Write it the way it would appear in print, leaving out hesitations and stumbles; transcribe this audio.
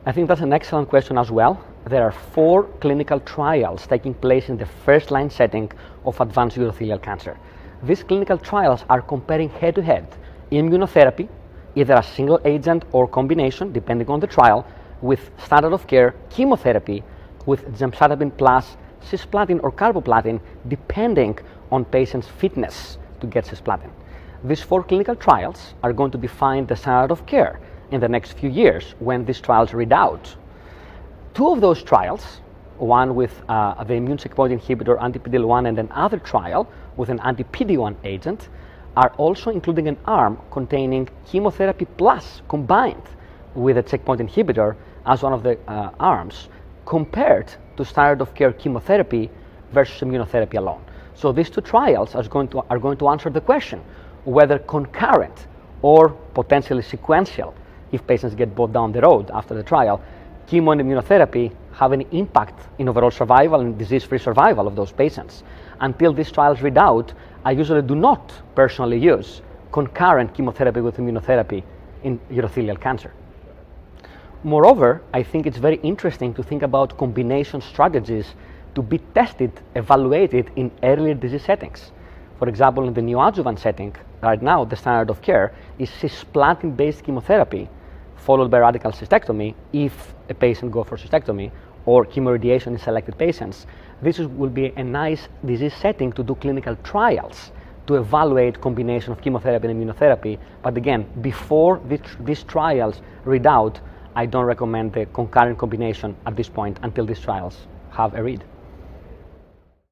I think that's an excellent question as well. There are 4 clinical trials taking place in the first-line setting of advanced urothelial cancer. These clinical trials are comparing head-to-head immunotherapy, either a single agent or combination, depending on the trial, with standard of care chemotherapy, with gemcitabine plus cisplatin or carboplatin, depending on patients' fitness to get cisplatin. These 4 clinical trials are going to define the standard of care in the next few years when these trials read out. 2 of those trials, one with the immune checkpoint inhibitor anti-PD-L1 and another trial with an anti-PD-1 agent, are also including an arm containing chemotherapy plus combined with a checkpoint inhibitor as one of the arms, compared to standard of care chemotherapy versus immunotherapy alone. So these 2 trials are going to answer the question whether concurrent or potentially sequential, if patients get both down the road after the trial, chemo and immunotherapy have any impact in overall survival and disease-free survival of those patients. Until these trials read out, I usually do not personally use concurrent chemotherapy with immunotherapy in urothelial cancer. Moreover, I think it's very interesting to think about combination strategies to be tested, evaluated in earlier disease settings. For example, in the neoadjuvant setting, right now the standard of care is cisplatin-based chemotherapy followed by radical cystectomy if a patient goes for cystectomy, or chemoradiation in selected patients. This will be a nice disease setting to do clinical trials to evaluate combination of chemotherapy and immunotherapy. But again, before these trials read out, I don't recommend the concurrent combination at this point until these trials have a read.